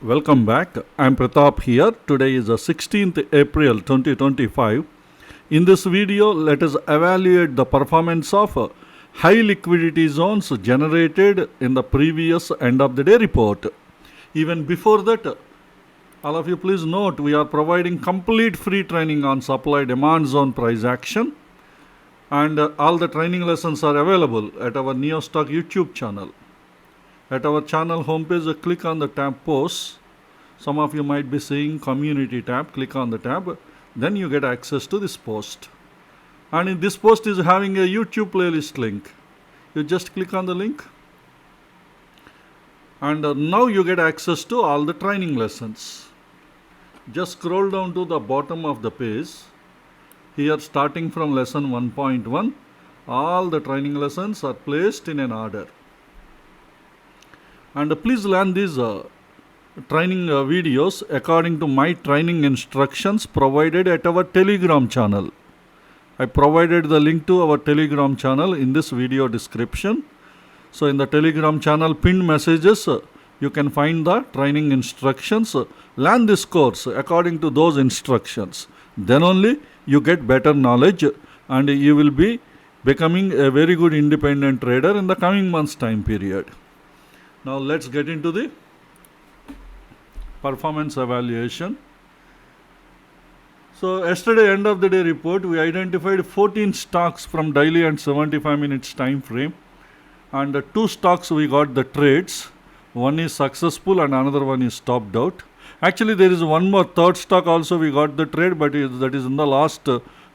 Welcome back. I'm Pratap here. Today is the 16th April 2025. In this video, let us evaluate the performance of high liquidity zones generated in the previous end of the day report. Even before that, all of you please note we are providing complete free training on supply demand zone price action, and all the training lessons are available at our NeoStock YouTube channel. At our channel homepage, click on the tab posts. Some of you might be seeing community tab. Click on the tab. Then you get access to this post. And in this post is having a YouTube playlist link. You just click on the link. And now you get access to all the training lessons. Just scroll down to the bottom of the page. Here, starting from lesson 1.1, all the training lessons are placed in an order. And please learn these training videos according to my training instructions provided at our Telegram channel. I provided the link to our Telegram channel in this video description. So in the Telegram channel pinned messages, you can find the training instructions. Learn this course according to those instructions. Then only you get better knowledge and you will be becoming a very good independent trader in the coming months time period. Now let's get into the performance evaluation. So yesterday end of the day report, we identified 14 stocks from daily and 75 minutes time frame, and 2 stocks we got the trades. One is successful and another one is stopped out. Actually there is one more third stock also we got the trade, but that is in the last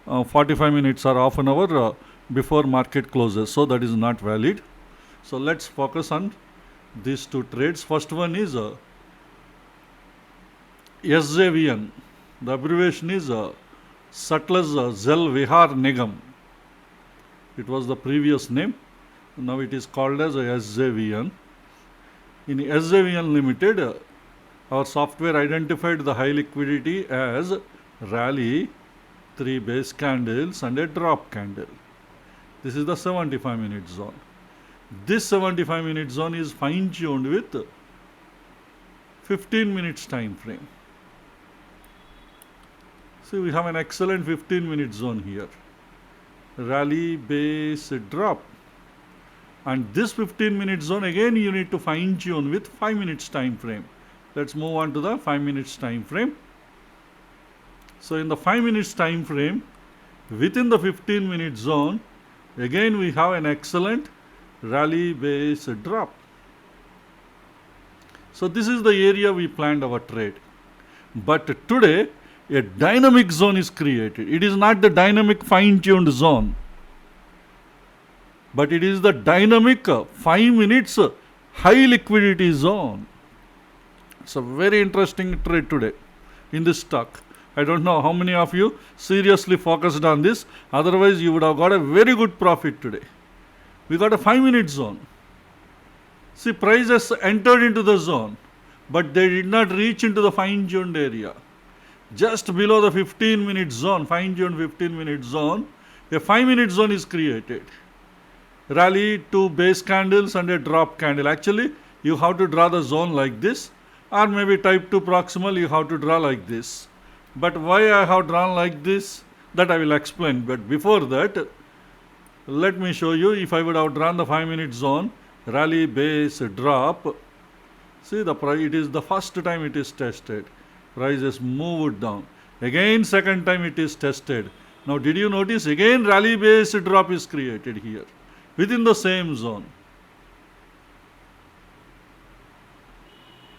45 minutes or half an hour before market closes, so that is not valid. So let's focus on these 2 trades. First one is SJVN. The abbreviation is Satlas Zel Vihar Nigam. It was the previous name. Now it is called as SJVN. In SJVN Limited, our software identified the high liquidity as rally, 3 base candles and a drop candle. This is the 75-minute zone. This 75-minute zone is fine-tuned with 15 minutes time frame. See, we have an excellent 15-minute zone here. Rally, base, drop. And this 15-minute zone, again you need to fine-tune with 5 minutes time frame. Let's move on to the 5 minutes time frame. So in the 5 minutes time frame, within the 15-minute zone, again we have an excellent rally, base, drop. So this is the area we planned our trade. But today, a dynamic zone is created. It is not the dynamic fine-tuned zone, but it is the dynamic 5 minutes high liquidity zone. It's a very interesting trade today in this stock. I don't know how many of you seriously focused on this. Otherwise, you would have got a very good profit today. We got a 5-minute zone. See, prices entered into the zone, but they did not reach into the fine-tuned area. Just below the 15-minute zone, fine-tuned 15-minute zone, a 5-minute zone is created. Rally, 2 base candles and a drop candle. Actually, you have to draw the zone like this, or maybe type 2 proximal, you have to draw like this. But why I have drawn like this, that I will explain. But before that, let me show you. If I would have drawn the 5-minute zone, rally, base, drop. See, the price, it is the first time it is tested. Price is moved down. Again, second time it is tested. Now, did you notice again rally, base, drop is created here within the same zone.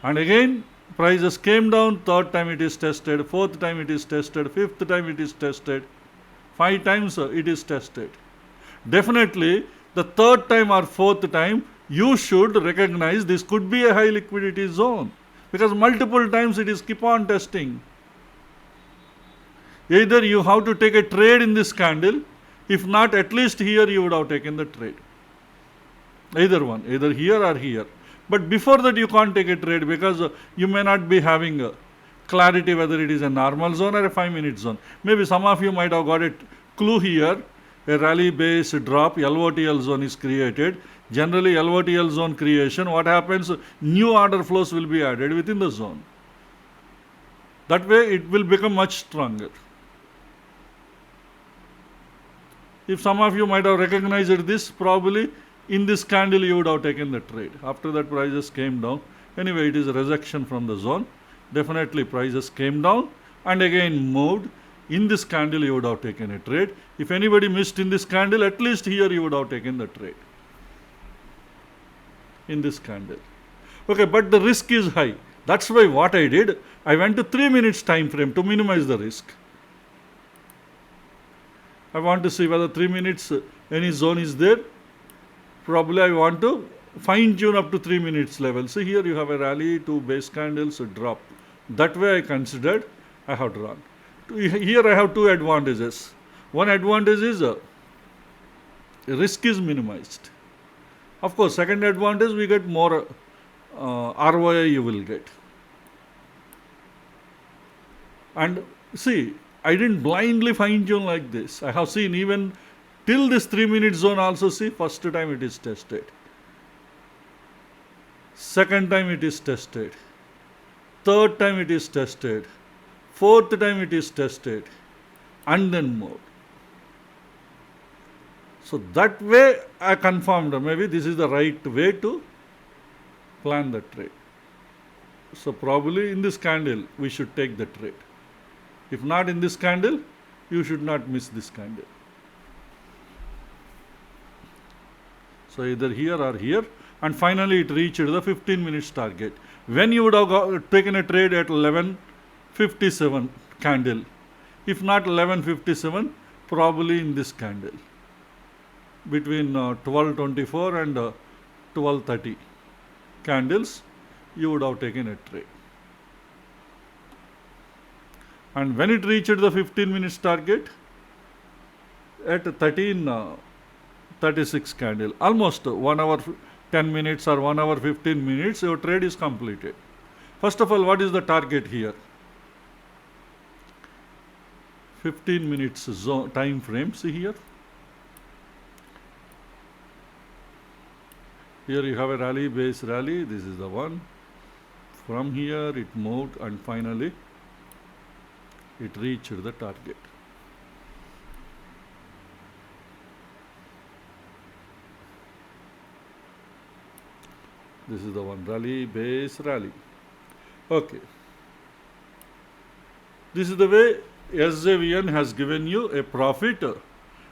And again, prices came down. Third time it is tested. Fourth time it is tested. Fifth time it is tested. 5 times it is tested. Definitely, the third time or fourth time, you should recognize this could be a high liquidity zone, because multiple times it is keep on testing. Either you have to take a trade in this candle, if not, at least here you would have taken the trade. Either one, either here or here. But before that you can't take a trade, because you may not be having clarity whether it is a normal zone or a 5-minute zone. Maybe some of you might have got a clue here. A rally base drop, LOTL zone is created. Generally, LOTL zone creation, what happens? New order flows will be added within the zone. That way, it will become much stronger. If some of you might have recognized this, probably in this candle you would have taken the trade. After that, prices came down. Anyway, it is a rejection from the zone. Definitely, prices came down and again moved. In this candle, you would have taken a trade. If anybody missed in this candle, at least here you would have taken the trade. In this candle. Okay, but the risk is high. That's why what I did, I went to 3 minutes time frame to minimize the risk. I want to see whether 3 minutes any zone is there. Probably I want to fine tune up to 3 minutes level. See here you have a rally, 2 base candles, a drop. That way I considered I have drawn. Here I have 2 advantages. One advantage is risk is minimized. Of course, second advantage, we get more ROI you will get. And see, I didn't blindly fine tune like this. I have seen even till this 3 minute zone also, see, first time it is tested. Second time it is tested. Third time it is tested. Fourth time it is tested. And then more. So that way I confirmed maybe this is the right way to plan the trade. So probably in this candle we should take the trade. If not in this candle, you should not miss this candle. So either here or here, and finally it reached the 15 minutes target. When you would have taken a trade at 11:57 candle, if not 11:57, probably in this candle between 12:24 and 12:30 candles, you would have taken a trade. And when it reached the 15 minutes target at 13:36 candle, almost 1 hour 10 minutes or 1 hour 15 minutes, your trade is completed. First of all, what is the target here? 15 minutes zone time frame. See here. Here you have a rally, base rally. This is the one. From here it moved and finally it reached the target. This is the one, rally, base, rally. Okay. This is the way SJVN has given you a profit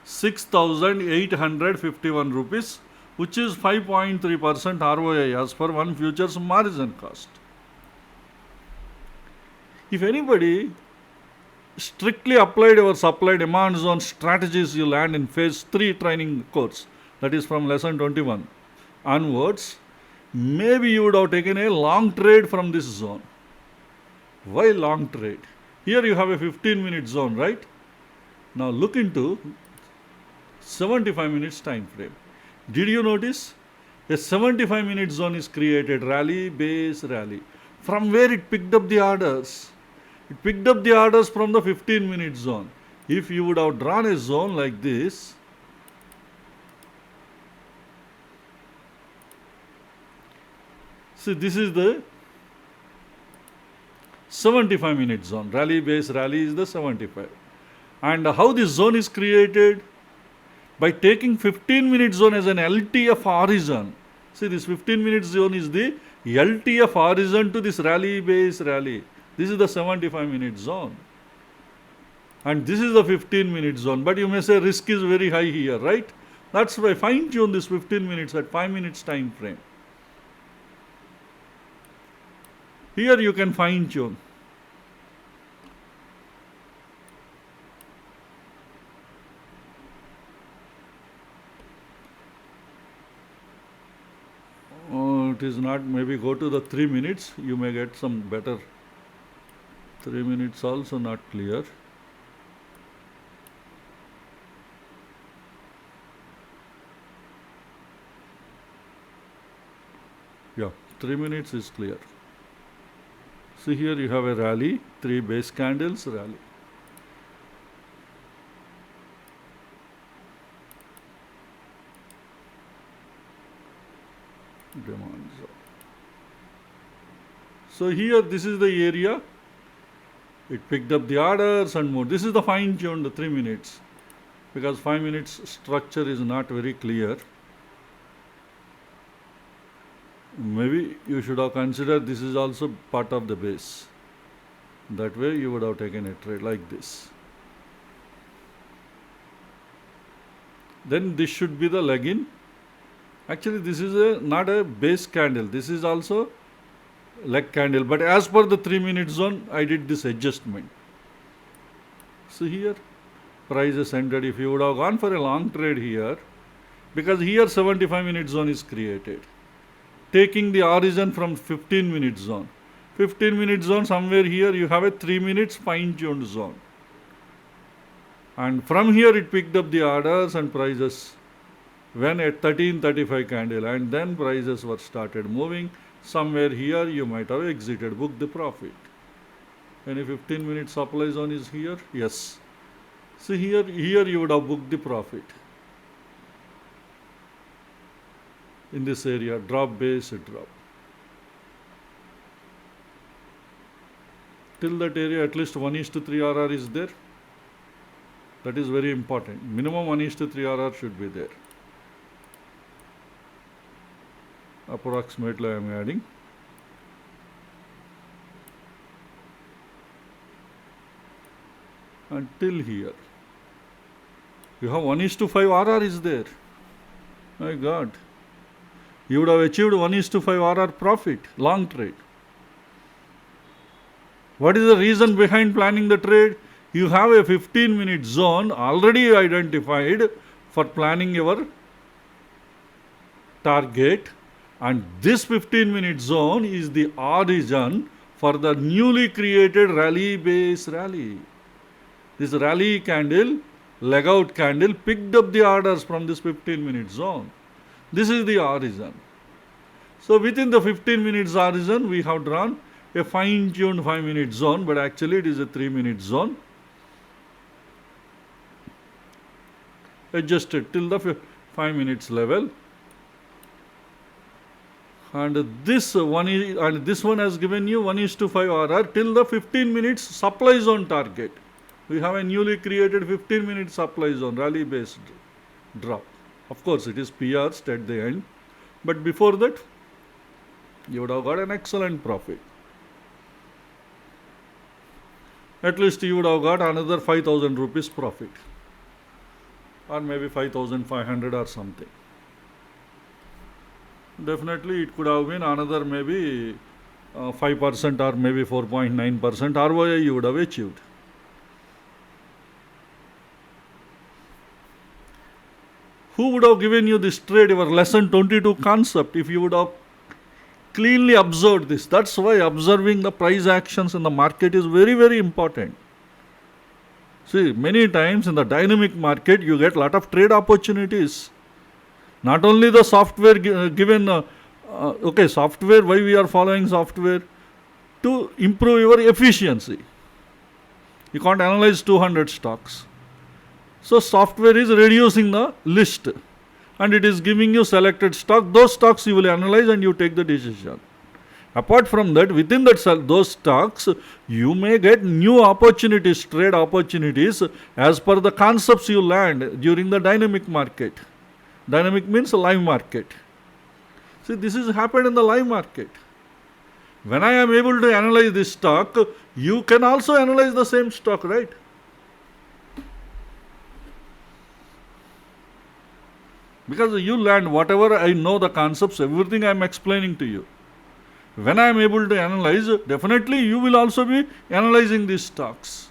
6,851 rupees, which is 5.3% ROI as per one futures margin cost. If anybody strictly applied our supply demand zone strategies you learned in phase 3 training course, that is from lesson 21 onwards, maybe you would have taken a long trade from this zone. Why long trade? Here you have a 15-minute zone, right? Now look into 75 minutes time frame. Did you notice? A 75-minute zone is created, rally, base, rally. From where it picked up the orders? It picked up the orders from the 15-minute zone. If you would have drawn a zone like this, see, this is the 75-minute zone. Rally, base, rally is the 75. And how this zone is created? By taking 15-minute zone as an LTF horizon. See, this 15-minute zone is the LTF horizon to this rally, base, rally. This is the 75-minute zone. And this is the 15-minute zone. But you may say risk is very high here, right? That's why fine-tune this 15 minutes at 5 minutes time frame. Here you can fine-tune. It is not, maybe go to the 3 minutes, you may get some better. 3 minutes also not clear. Yeah, 3 minutes is clear. See here you have a rally, 3 base candles, rally. demand zone. So here this is the area. It picked up the orders and more. This is the fine-tuned 3 minutes, because 5 minutes structure is not very clear. Maybe you should have considered this is also part of the base. That way you would have taken a trade like this. Then this should be the leg-in. Actually this is not a base candle. This is also leg candle, but as per the 3 minute zone I did this adjustment. So here prices entered. If you would have gone for a long trade here, because here 75 minute zone is created, taking the origin from 15 minute zone. 15 minute zone, somewhere here you have a 3 minutes fine-tuned zone. And from here it picked up the orders and prices when at 13:35 candle, and then prices were started moving. Somewhere here you might have exited, booked the profit. Any 15 minute supply zone is here? Yes. See here you would have booked the profit. In this area, drop, base, drop. Till that area, at least 1:3 RR is there. That is very important. Minimum 1:3 RR should be there. Approximately I am adding. Until here. You have 1:5 RR is there. My God. You would have achieved 1:5 RR profit, long trade. What is the reason behind planning the trade? You have a 15 minute zone already identified for planning your target, and this 15 minute zone is the origin for the newly created rally base rally. This rally candle, leg out candle, picked up the orders from this 15 minute zone. This is the origin. So within the 15 minutes origin, we have drawn a fine-tuned 5 minute zone, but actually it is a 3 minute zone. Adjusted till the 5 minutes level. And this one has given you 1:5 RR till the 15 minutes supply zone target. We have a newly created 15 minute supply zone, rally based drop. Of course, it is PRs at the end, but before that, you would have got an excellent profit. At least you would have got another 5,000 rupees profit, or maybe 5,500 or something. Definitely it could have been another maybe 5% or maybe 4.9% ROI you would have achieved. Who would have given you this trade, your lesson 22 concept, if you would have cleanly observed this? That's why observing the price actions in the market is very, very important. See, many times in the dynamic market, you get a lot of trade opportunities. Not only the software given, software, why we are following software? To improve your efficiency. You can't analyze 200 stocks. So software is reducing the list and it is giving you selected stock. Those stocks you will analyze and you take the decision. Apart from that, within those stocks, you may get new opportunities, trade opportunities as per the concepts you learned during the dynamic market. Dynamic means live market. See, this is happened in the live market. When I am able to analyze this stock, you can also analyze the same stock, right? Because you learn whatever I know the concepts, everything I am explaining to you. When I am able to analyze, definitely you will also be analyzing these stocks.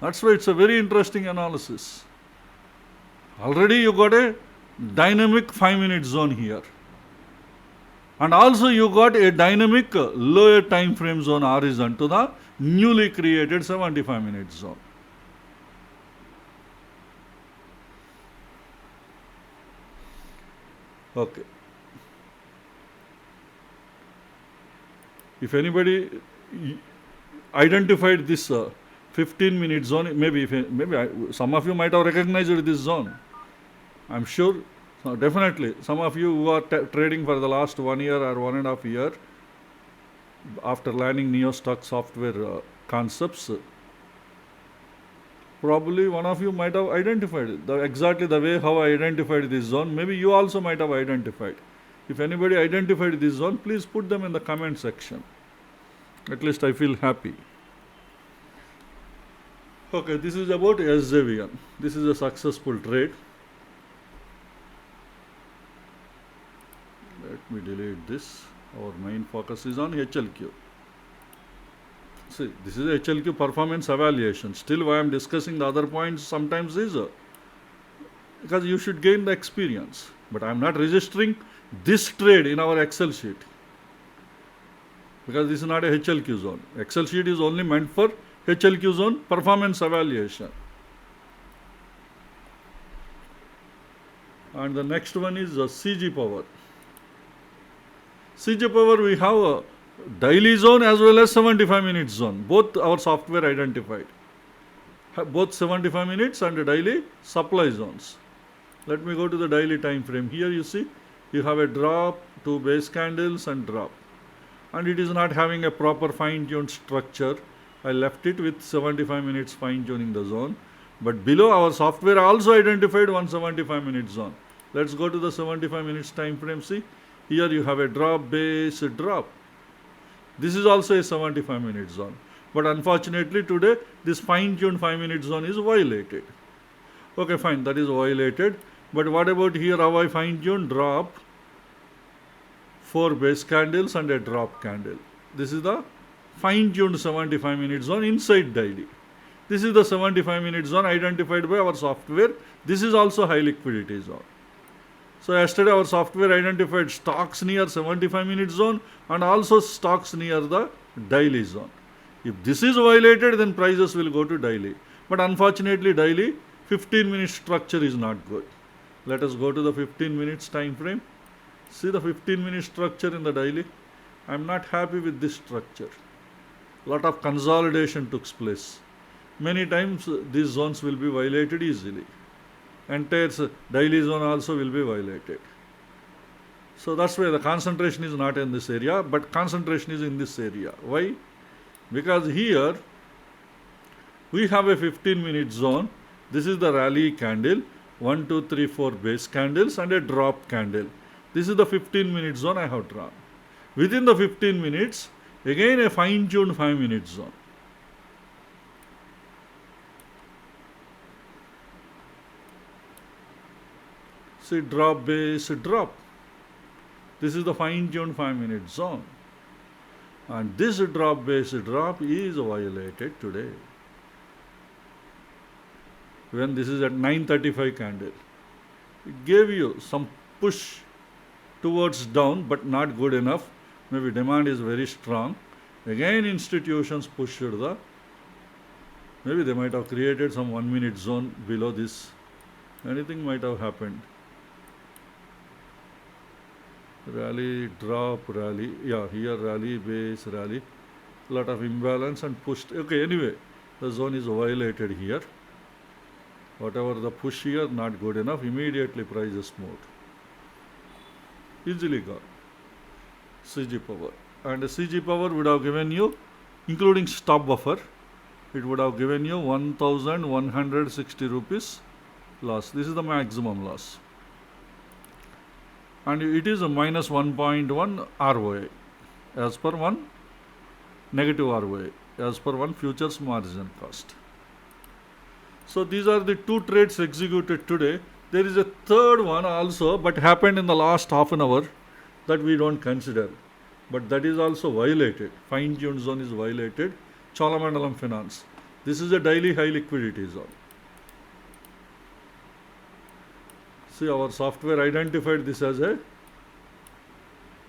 That's why it's a very interesting analysis. Already you got a dynamic 5 minute zone here. And also you got a dynamic lower time frame zone horizon to the newly created 75 minute zone. Okay. If anybody identified this 15 minute zone, maybe some of you might have recognized this zone. I'm sure So definitely, some of you who are trading for the last 1 year or 1.5 year, after learning NeoStock software concepts, probably one of you might have identified it. Exactly the way how I identified this zone, maybe you also might have identified. If anybody identified this zone, please put them in the comment section. At least I feel happy. Okay, this is about SJVN. This is a successful trade. Let me delete this. Our main focus is on HLQ. See, this is HLQ performance evaluation. Still, why I am discussing the other points sometimes is because you should gain the experience. But I am not registering this trade in our Excel sheet because this is not a HLQ zone. Excel sheet is only meant for HLQ zone performance evaluation. And the next one is CG power. CG power, we have a daily zone as well as 75 minutes zone. Both our software identified. Both 75 minutes and daily supply zones. Let me go to the daily time frame. Here you see you have a drop, 2 base candles and drop. And it is not having a proper fine-tuned structure. I left it with 75 minutes fine-tuning the zone. But below our software also identified one 75 minute zone. Let's go to the 75 minutes time frame. See, here you have a drop, base, drop. This is also a 75 minute zone. But unfortunately today, this fine-tuned 5 minute zone is violated. Okay, fine, that is violated. But what about here, how I fine-tuned? Drop, 4 base candles and a drop candle. This is the fine-tuned 75 minute zone inside daily. This is the 75 minute zone identified by our software. This is also high liquidity zone. So yesterday our software identified stocks near 75 minute zone and also stocks near the daily zone. If this is violated, then prices will go to daily. But unfortunately daily 15 minute structure is not good. Let us go to the 15 minutes time frame. See the 15 minute structure in the daily. I am not happy with this structure. Lot of consolidation took place. Many times these zones will be violated easily. Entire daily zone also will be violated. So that's why the concentration is not in this area, but concentration is in this area. Why? Because here we have a 15 minute zone. This is the rally candle, 1, 2, 3, 4 base candles and a drop candle. This is the 15 minute zone I have drawn. Within the 15 minutes, again a fine-tuned 5 minute zone. See, drop, base, drop. This is the fine-tuned 5 minute zone. And this drop, base, drop is violated today. When this is at 9:35 candle. It gave you some push towards down, but not good enough. Maybe demand is very strong. Again institutions pushed the, maybe they might have created some 1 minute zone below this. Anything might have happened. Rally, drop, rally. Yeah, here rally, base, rally. Lot of imbalance and pushed. Okay, anyway, the zone is violated here. Whatever the push here, not good enough. Immediately prices moved. Easily got CG power. And the CG power would have given you, including stop buffer, it would have given you 1,160 rupees loss. This is the maximum loss. And it is a minus 1.1 ROA as per one negative ROA as per one futures margin cost. So these are the 2 trades executed today. There is a third one also, but happened in the last half an hour that we don't consider. But that is also violated. Fine-tuned zone is violated. Cholamandalam Finance. This is a daily high liquidity zone. See, our software identified this as a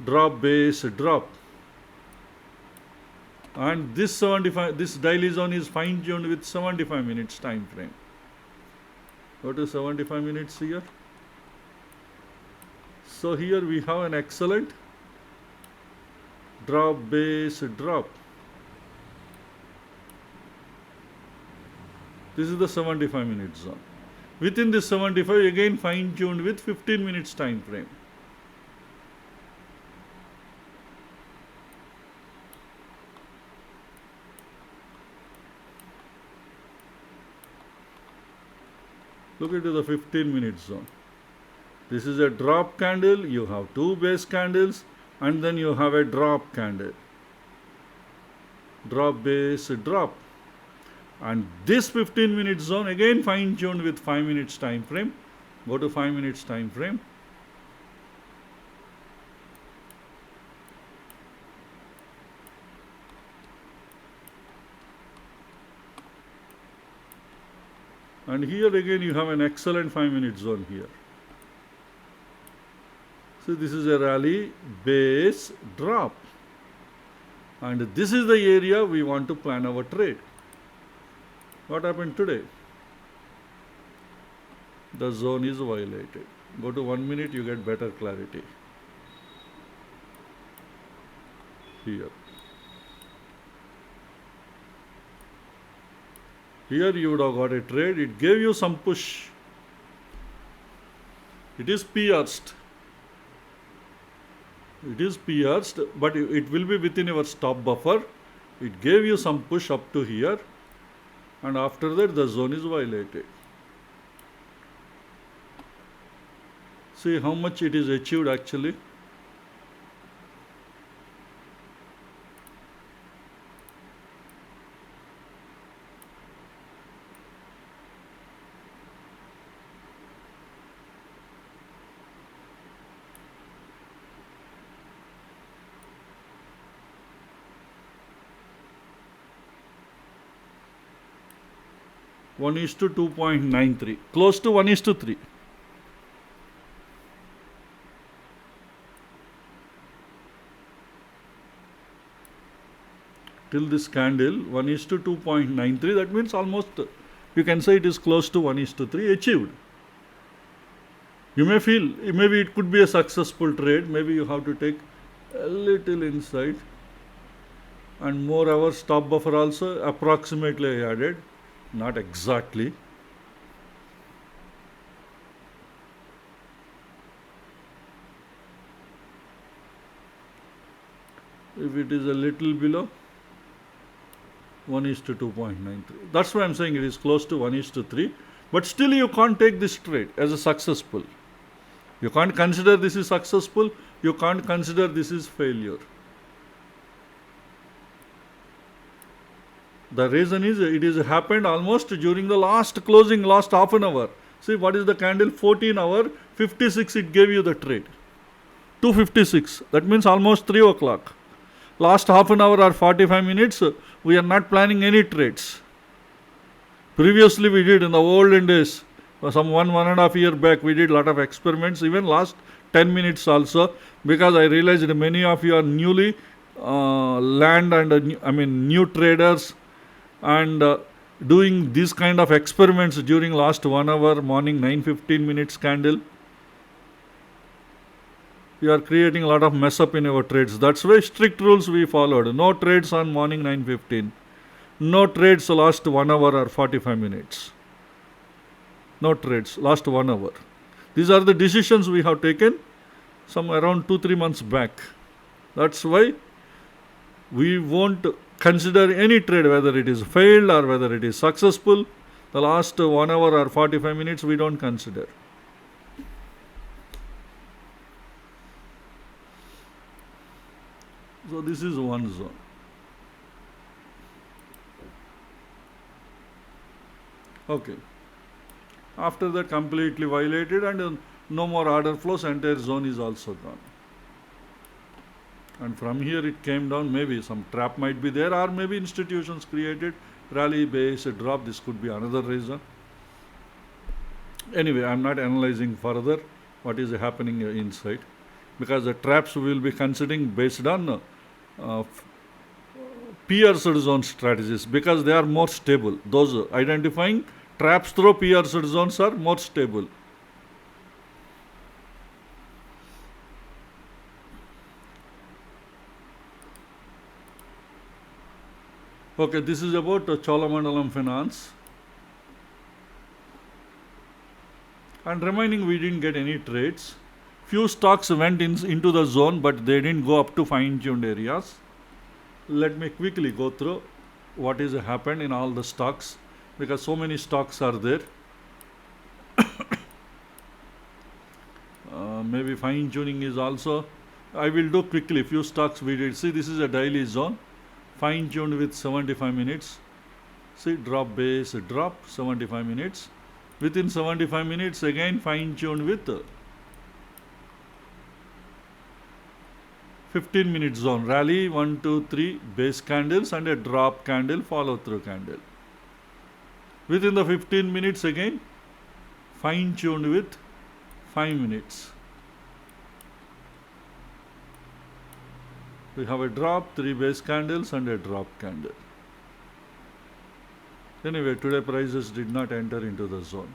drop, base, drop. And this daily zone is fine-tuned with 75 minutes time frame. Go to 75 minutes here. So here we have an excellent drop, base, drop. This is the 75 minute zone. Within this 75, again fine tuned with 15 minutes time frame. Look into the 15 minute zone. This is a drop candle, you have two base candles, and then you have a drop candle. Drop, base, drop. And this 15 minute zone again fine tuned with 5 minutes time frame. Go to 5 minutes time frame. And here again you have an excellent 5 minute zone here. So this is a rally, base, drop. And this is the area we want to plan our trade. What happened today? The zone is violated. Go to 1 minute, you get better clarity. Here. Here you would have got a trade. It gave you some push. It is pierced. It is pierced, but it will be within your stop buffer. It gave you some push up to here, and after that the zone is violated. See how much it is achieved actually. One is to 2.93, close to 1:3. Till this candle, 1:2.93. That means almost, you can say it is close to 1:3 achieved. You may feel, maybe it could be a successful trade. Maybe you have to take a little insight. And more hours stop buffer also approximately I added. Not exactly. If it is a little below, 1:2.93. That's why I'm saying it is close to 1:3. But still you can't take this trade as a successful. You can't consider this is successful. You can't consider this is failure. The reason is it is happened almost during the last closing, last half an hour. See what is the candle? 14:56 it gave you the trade. 2:56. That means almost 3 o'clock. Last half an hour or 45 minutes, we are not planning any trades. Previously we did in the olden days, some one and a half year back, we did a lot of experiments, even last 10 minutes also, because I realized many of you are newly land and new traders, and doing these kind of experiments during last 1 hour, morning 9:15 minutes candle. You are creating a lot of mess up in your trades. That's why strict rules we followed. No trades on morning 9:15. No trades last 1 hour or 45 minutes. No trades last 1 hour. These are the decisions we have taken some around 2-3 months back. That's why we won't consider any trade, whether it is failed or whether it is successful. The last 1 hour or 45 minutes we don't consider. So this is one zone. Okay. After that completely violated, and no more order flows, entire zone is also gone. And from here it came down, maybe some trap might be there, or maybe institutions created rally base drop. This could be another reason. Anyway, I am not analyzing further what is happening inside, because the traps we will be considering based on pierced zone strategies, because they are more stable. Those identifying traps through pierced zones are more stable. Okay, this is about Cholamandalam Finance. and remaining we didn't get any trades. Few stocks went into the zone, but they didn't go up to fine-tuned areas. Let me quickly go through what is happened in all the stocks, because so many stocks are there. Maybe fine-tuning is also, I will do quickly. Few stocks we did. See, this is a daily zone, fine-tuned with 75 minutes. See, drop base, drop, 75 minutes. Within 75 minutes, again fine-tuned with 15-minute zone. Rally, 1, 2, 3 base candles and a drop candle, follow-through candle. Within the 15 minutes, again fine-tuned with 5 minutes. We have a drop, 3 base candles and a drop candle. Anyway, today prices did not enter into the zone.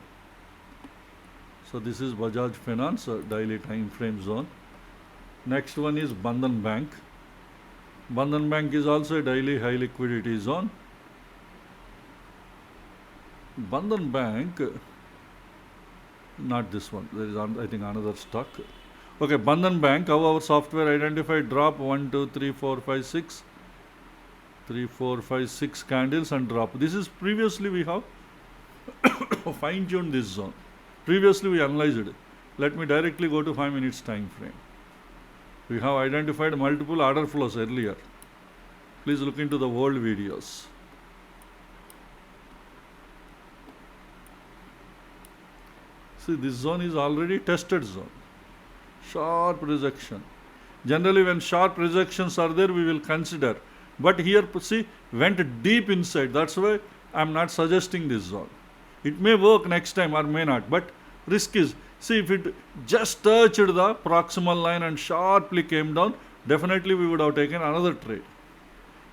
So this is Bajaj Finance, daily time frame zone. Next one is Bandhan Bank. Bandhan Bank is also a daily high liquidity zone. Bandhan Bank, not this one, there is I think another stock. Okay, Bandhan Bank, how our software identified drop 1, 2, 3, 4, 5, 6. 3, 4, 5, 6 candles and drop. This is previously we have fine-tuned this zone. Previously we analyzed it. Let me directly go to 5 minutes time frame. We have identified multiple order flows earlier. Please look into the old videos. See, this zone is already tested zone. Sharp rejection. Generally when sharp rejections are there, we will consider. But here, see, went deep inside. That's why I am not suggesting this zone. It may work next time or may not. But risk is, see, if it just touched the proximal line and sharply came down, definitely we would have taken another trade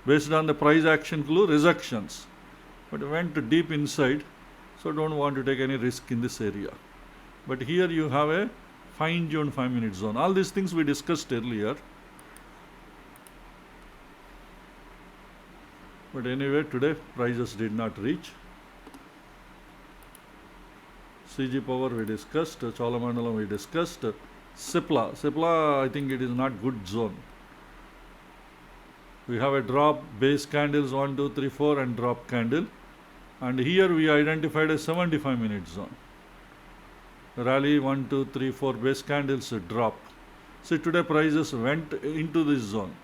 based on the price action clue rejections. But it went deep inside, so don't want to take any risk in this area. But here you have a fine-tuned 5-minute zone. All these things we discussed earlier. But anyway, today prices did not reach. CG Power we discussed, Cholamandalam we discussed, Cipla I think it is not good zone. We have a drop, base candles 1, 2, 3, 4 and drop candle. And here we identified a 75-minute zone. Rally 1, 2, 3, 4 base candles drop. See, today prices went into this zone.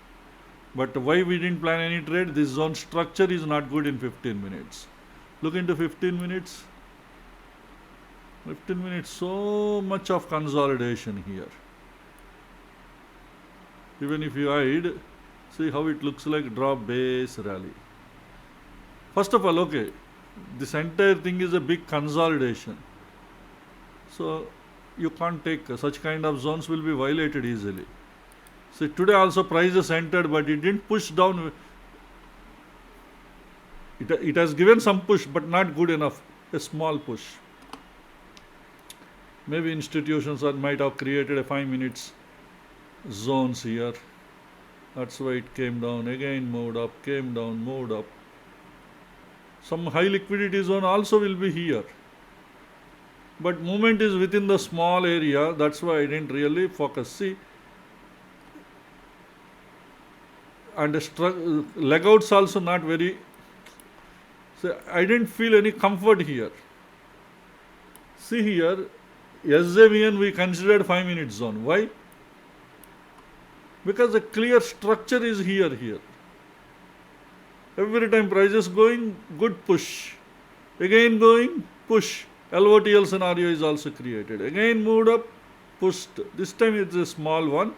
But why we didn't plan any trade? This zone structure is not good in 15 minutes. Look into 15 minutes. 15 minutes, so much of consolidation here. Even if you hide, see how it looks like drop base rally. First of all, okay, this entire thing is a big consolidation. So you can't take such kind of zones will be violated easily. See, today also prices entered, but it didn't push down. It has given some push, but not good enough. A small push. Maybe institutions might have created a 5 minutes zones here. That's why it came down. Again moved up, came down, moved up. Some high liquidity zone also will be here. But movement is within the small area. That's why I didn't really focus. See, and leg outs also not very. So I didn't feel any comfort here. See here, SJVN we considered 5 minute zone. Why? Because the clear structure is here. Every time prices going, good push. Again going, push. LOTL scenario is also created. Again moved up, pushed. This time it's a small one.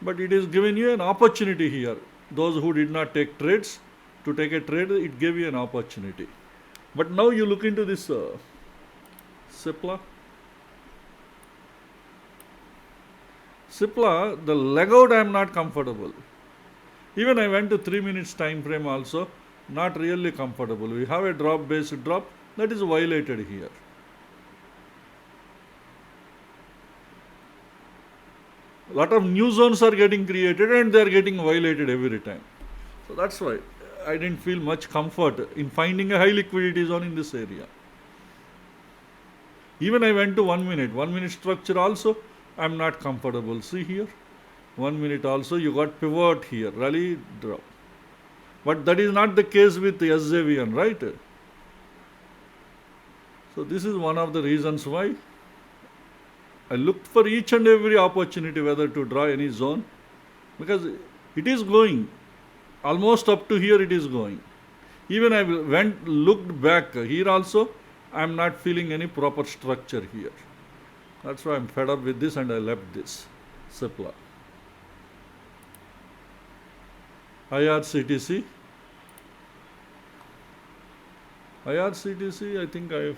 But it is giving you an opportunity here. Those who did not take trades, to take a trade, it gave you an opportunity. But now you look into this Cipla. Cipla, the leg out I am not comfortable. Even I went to 3 minutes time frame also, not really comfortable. We have a drop based drop that is violated here. A lot of new zones are getting created and they are getting violated every time. So that's why I didn't feel much comfort in finding a high liquidity zone in this area. Even I went to 1 minute. 1 minute structure also, I'm not comfortable. See here, 1 minute also, you got pivot here, rally, drop. But that is not the case with the SJVN, right? So this is one of the reasons why I looked for each and every opportunity whether to draw any zone, because it is going almost up to here, it is going. Even I looked back here also, I am not feeling any proper structure here. That's why I'm fed up with this and I left this Cipla. IRCTC, I think I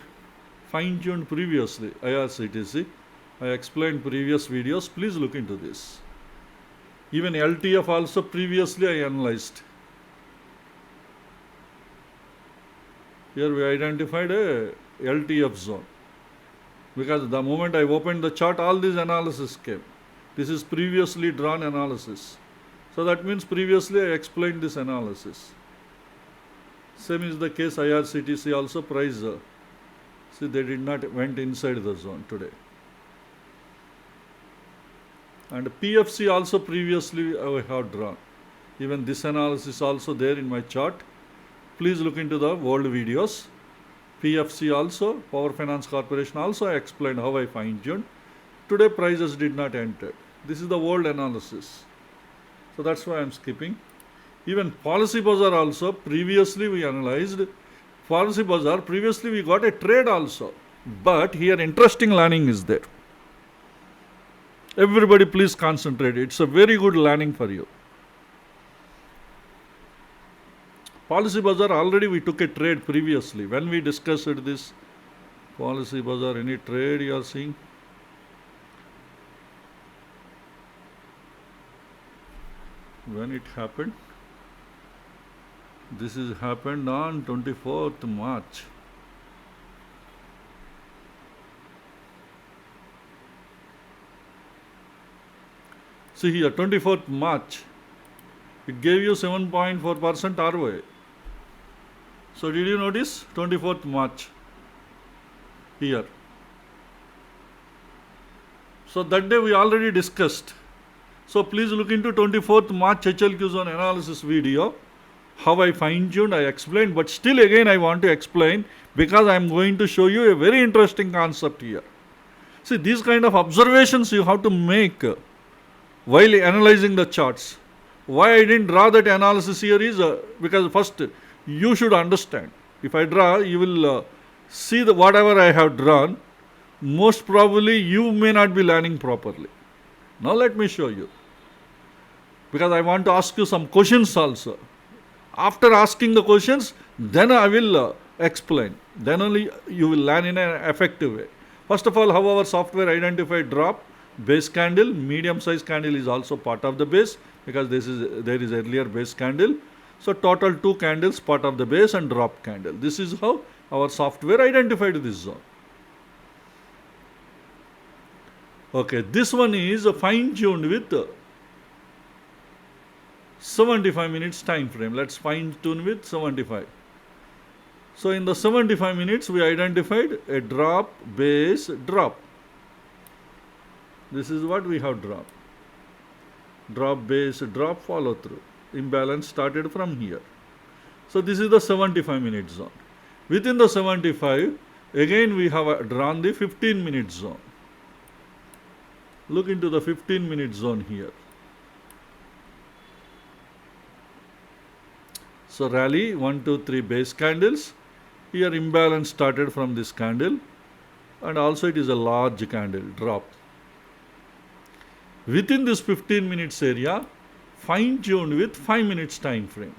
fine-tuned previously. IRCTC, I explained previous videos. Please look into this. Even LTF also previously I analyzed. Here we identified a LTF zone, because the moment I opened the chart, all these analysis came. This is previously drawn analysis. So that means previously I explained this analysis. Same is the case IRCTC also price. See, they did not went inside the zone today. And PFC also previously I have drawn. Even this analysis also there in my chart. Please look into the old videos. PFC also, Power Finance Corporation also, I explained how I fine-tuned. Today prices did not enter. This is the old analysis. So that's why I'm skipping. Even POLICYBZR also, previously we analyzed. POLICYBZR, previously we got a trade also. But here interesting learning is there. Everybody please concentrate. It's a very good learning for you. POLICYBZR, already we took a trade previously. When we discussed this, POLICYBZR, any trade you are seeing? When it happened? This is happened on 24th March. See here, 24th March. It gave you 7.4% ROA. So did you notice 24th March here? So that day we already discussed. So please look into 24th March HLQ zone analysis video. How I fine-tuned, I explained, but still again I want to explain, because I am going to show you a very interesting concept here. See, these kind of observations you have to make while analyzing the charts. Why I didn't draw that analysis here is because first you should understand. If I draw, you will see the whatever I have drawn. Most probably you may not be learning properly. Now let me show you, because I want to ask you some questions also. After asking the questions, then I will explain. Then only you will learn in an effective way. First of all, how our software identified drop, base candle, medium size candle is also part of the base, because there is earlier base candle. So total 2 candles, part of the base and drop candle. This is how our software identified this zone. Okay, this one is fine-tuned with 75 minutes time frame. Let's fine-tune with 75. So in the 75 minutes, we identified a drop, base, drop. This is what we have drawn. Drop, base, drop, follow through. Imbalance started from here. So this is the 75 minute zone. Within the 75, again we have drawn the 15 minute zone. Look into the 15 minute zone here. So rally, 1, 2, 3 base candles. Here imbalance started from this candle, and also it is a large candle, drop. Within this 15 minutes area, fine-tuned with 5 minutes time frame.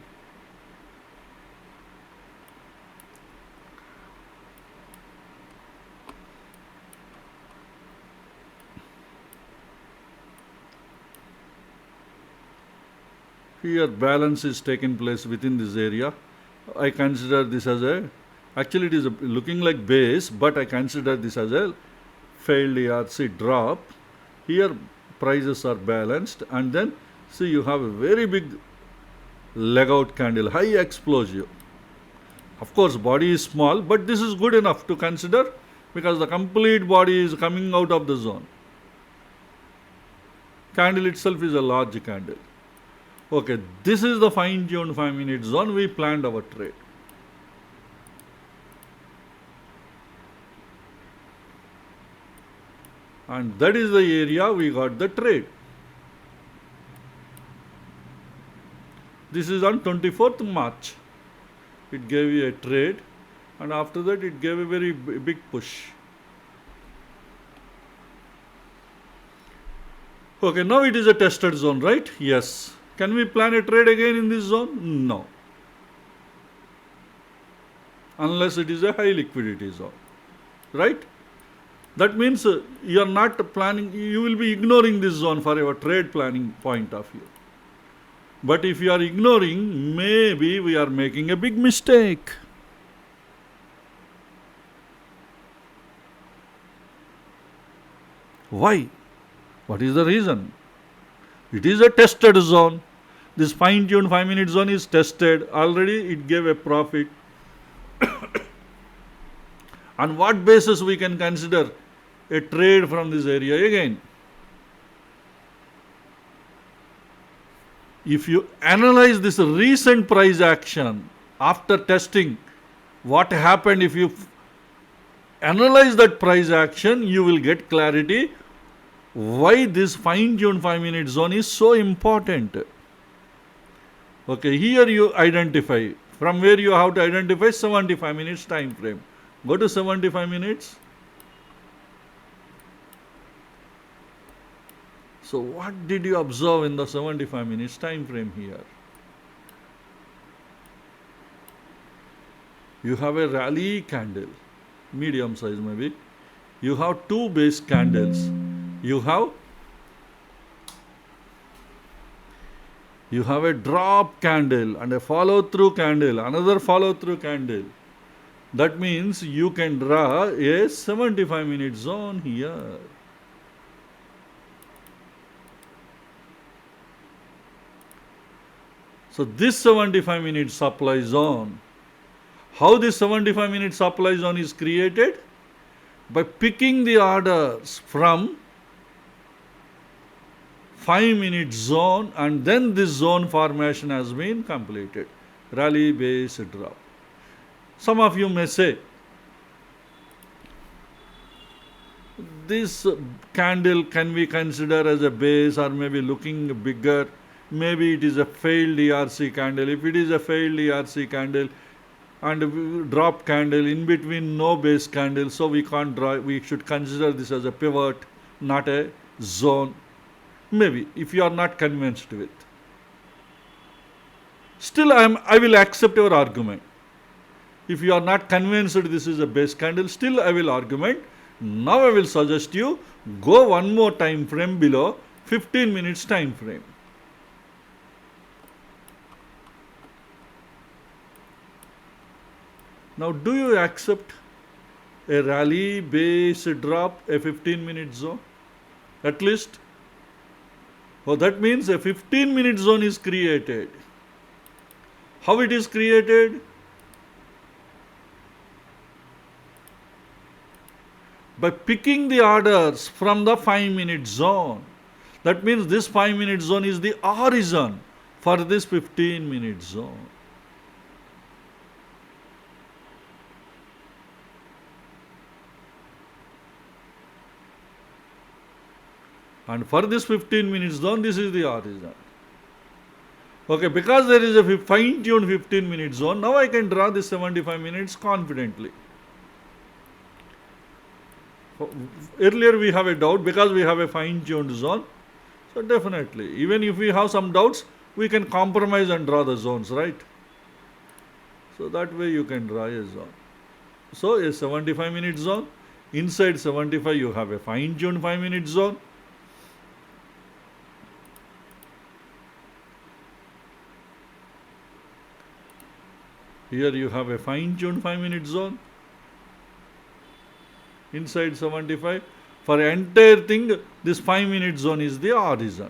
Here balance is taking place within this area. I consider this as actually it is looking like base, but I consider this as a failed ERC drop. Here prices are balanced, and then see you have a very big leg out candle, high explosive. Of course body is small, but this is good enough to consider because the complete body is coming out of the zone. Candle itself is a large candle. Okay, this is the fine-tuned 5-minute zone. We planned our trade. And that is the area we got the trade. This is on 24th March. It gave you a trade, and after that it gave a very big push. Okay, now it is a tested zone, right? Yes. Can we plan a trade again in this zone? No. Unless it is a high liquidity zone, right? That means you are not planning, you will be ignoring this zone for your trade planning point of view. But if you are ignoring, maybe we are making a big mistake. Why? What is the reason? It is a tested zone. This fine-tuned 5-minute zone is tested. Already it gave a profit. On what basis we can consider a trade from this area again? If you analyze this recent price action after testing, what happened, if you analyze that price action, you will get clarity why this fine-tuned 5-minute zone is so important. Okay, here you identify, from where you have to identify 75 minutes time frame. Go to 75 minutes. So what did you observe in the 75 minutes time frame here? You have a rally candle, medium size maybe. You have two base candles. You have a drop candle and a follow-through candle, another follow-through candle. That means you can draw a 75-minute zone here. So this 75-minute supply zone, how this 75-minute supply zone is created? By picking the orders from 5-minute zone, and then this zone formation has been completed. Rally, base, drop. Some of you may say, this candle can we consider as a base or maybe looking bigger? Maybe it is a failed ERC candle. If it is a failed ERC candle and drop candle, in between no base candle, so we can't draw, we should consider this as a pivot, not a zone. Maybe, if you are not convinced with. Still, I will accept your argument. If you are not convinced this is a base candle, still I will argument. Now I will suggest you go one more time frame below, 15 minutes time frame. Now, do you accept a rally, base, drop, a 15-minute zone? At least? Oh, that means a 15-minute zone is created. How it is created? By picking the orders from the 5-minute zone. That means this 5-minute zone is the origin for this 15-minute zone. And for this 15 minutes zone, this is the origin. Okay, because there is a fine-tuned 15-minute zone, now I can draw this 75 minutes confidently. Earlier we have a doubt because we have a fine-tuned zone. So definitely, even if we have some doubts, we can compromise and draw the zones, right? So that way you can draw a zone. So a 75-minute zone, inside 75 you have a fine-tuned 5-minute zone. Here you have a fine-tuned 5-minute zone. Inside 75. For entire thing, this 5-minute zone is the origin.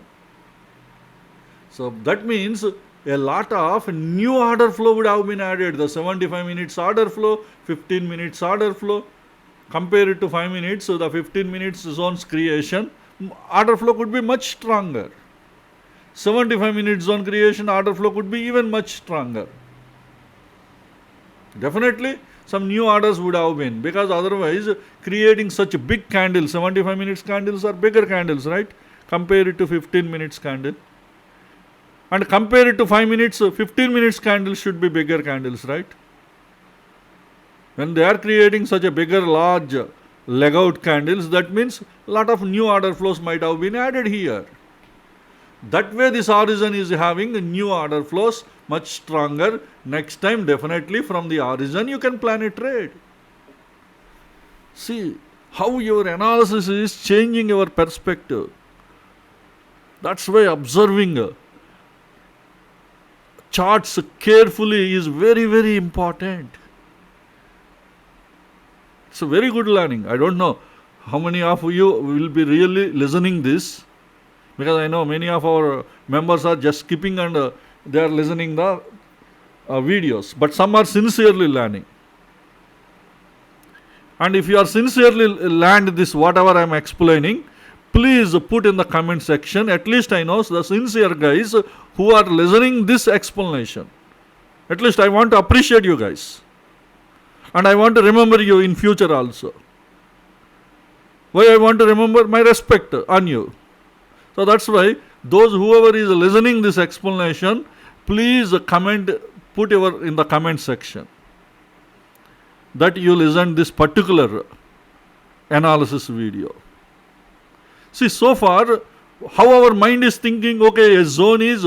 So that means a lot of new order flow would have been added. The 75 minutes order flow, 15 minutes order flow. compare it to 5 minutes, so the 15 minutes zones creation, order flow could be much stronger. 75 minutes zone creation, order flow could be even much stronger. Definitely some new orders would have been, because otherwise creating such a big candle, 75 minutes candles are bigger candles, right? Compare it to 15 minutes candle. And compare it to 5 minutes, 15 minutes candles should be bigger candles, right? When they are creating such a bigger, large leg out candles, that means a lot of new order flows might have been added here. That way this origin is having new order flows much stronger. Next time definitely from the origin you can plan a trade. See how your analysis is changing your perspective. That's why observing charts carefully is very, very important. It's a very good learning. I don't know how many of you will be really listening this, because I know many of our members are just skipping and they are listening the videos, but some are sincerely learning. And if you are sincerely learned this, whatever I am explaining, please put in the comment section. At least I know the sincere guys who are listening this explanation. At least I want to appreciate you guys. And I want to remember you in future also. Why I want to remember? My respect on you. So that's why whoever is listening this explanation, please comment, put in the comment section that you listened this particular analysis video. See, so far, how our mind is thinking, okay, a zone is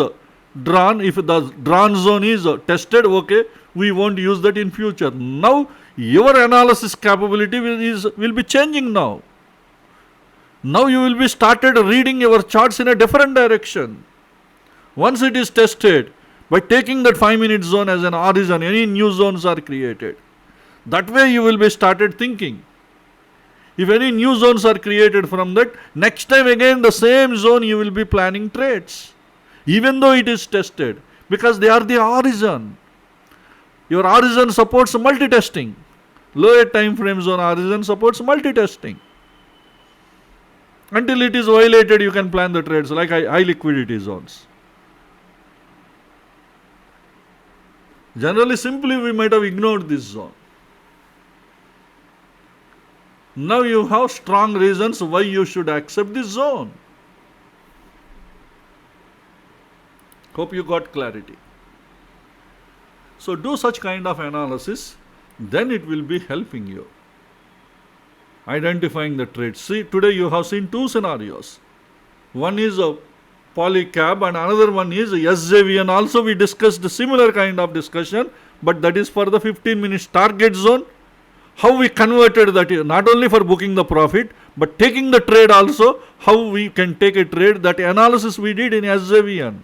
drawn, if the drawn zone is tested, okay, we won't use that in future. Now, your analysis capability will be changing now. Now you will be started reading your charts in a different direction. Once it is tested, by taking that 5-minute zone as an origin, any new zones are created. That way you will be started thinking. If any new zones are created from that, next time again the same zone you will be planning trades. Even though it is tested, because they are the origin. Your origin supports multi-testing. Lower time frame zone origin supports multi-testing. Until it is violated, you can plan the trades like high liquidity zones. Generally, simply we might have ignored this zone. Now you have strong reasons why you should accept this zone. Hope you got clarity. So do such kind of analysis, then it will be helping you. Identifying the trades. See, today you have seen two scenarios. One is a POLICYBZR and another one is SJVN. Also we discussed a similar kind of discussion, but that is for the 15 minutes target zone. How we converted that, not only for booking the profit, but taking the trade also, how we can take a trade, that analysis we did in SJVN.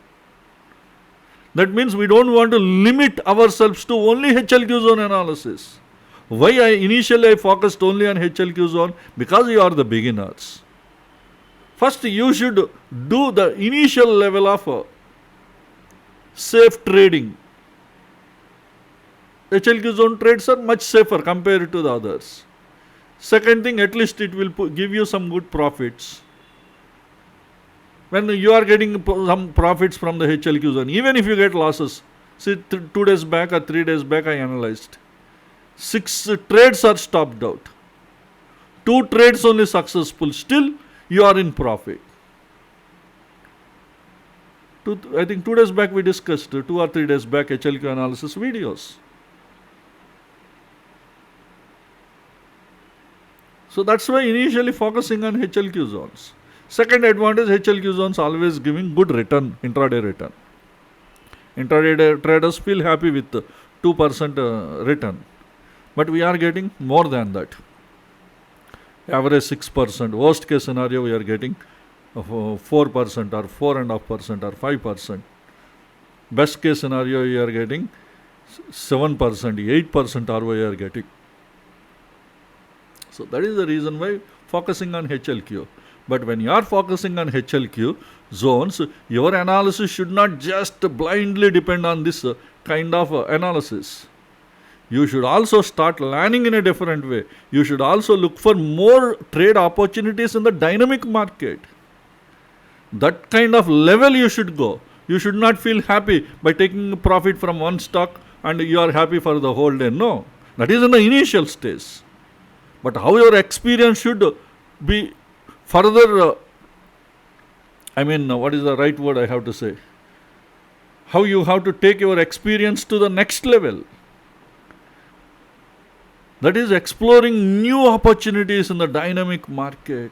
That means we don't want to limit ourselves to only HLQ zone analysis. Why initially I focused only on HLQ zone? Because you are the beginners. First you should do the initial level of safe trading. HLQ zone trades are much safer compared to the others. Second thing, at least it will give you some good profits. When you are getting some profits from the HLQ zone, even if you get losses, see 2 days back or 3 days back I analyzed. 6 trades are stopped out. 2 trades only successful. Still you are in profit. I think 2 days back we discussed, 2 or 3 days back HLQ analysis videos. So that's why initially focusing on HLQ zones. Second advantage, HLQ zones always giving good return, intraday return. Intraday traders feel happy with 2% return. But we are getting more than that. Average 6%. Worst case scenario we are getting 4% or 4.5% or 5%. Best case scenario we are getting 7%, 8% ROI we are getting. So that is the reason why focusing on HLQ. But when you are focusing on HLQ zones, your analysis should not just blindly depend on this kind of analysis. You should also start learning in a different way. You should also look for more trade opportunities in the dynamic market. That kind of level you should go. You should not feel happy by taking profit from one stock and you are happy for the whole day. No, that is in the initial stage. But how your experience should be further, what is the right word I have to say? How you have to take your experience to the next level. That is exploring new opportunities in the dynamic market.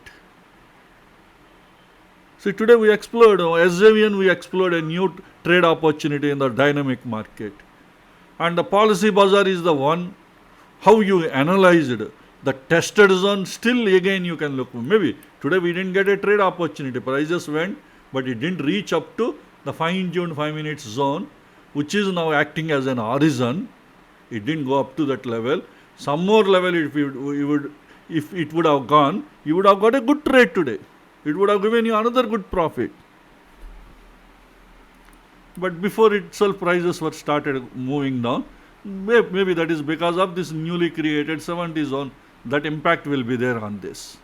See, today we explored, SJVN, we explored a new trade opportunity in the dynamic market. And the POLICYBZR is the one, how you analyzed the tested zone, still again you can look. Maybe today we didn't get a trade opportunity, prices went, but it didn't reach up to the fine-tuned 5 minutes zone, which is now acting as an horizon. It didn't go up to that level. Some more level, if it would have gone, you would have got a good trade today. It would have given you another good profit. But before itself, prices were started moving down. Maybe that is because of this newly created 70 zone. That impact will be there on this.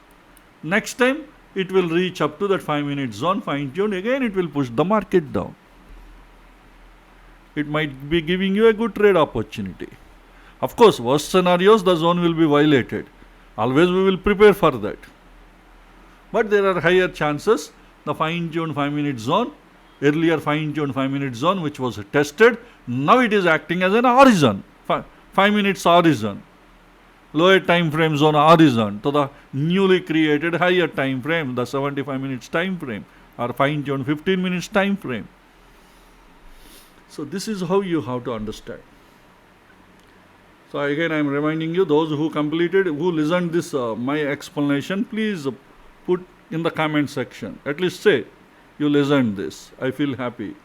Next time, it will reach up to that 5 minute zone, fine-tuned. Again, it will push the market down. It might be giving you a good trade opportunity. Of course, worst scenarios, the zone will be violated. Always we will prepare for that. But there are higher chances, the fine-tuned 5 minute zone, earlier fine-tuned 5 minute zone which was tested, now it is acting as an horizon, 5 minutes horizon, lower time frame zone horizon to the newly created higher time frame, the 75 minutes time frame or fine-tuned 15 minutes time frame. So this is how you have to understand. So again I am reminding you, those who completed, who listened this my explanation, please put in the comment section. At least say you listened this. I feel happy.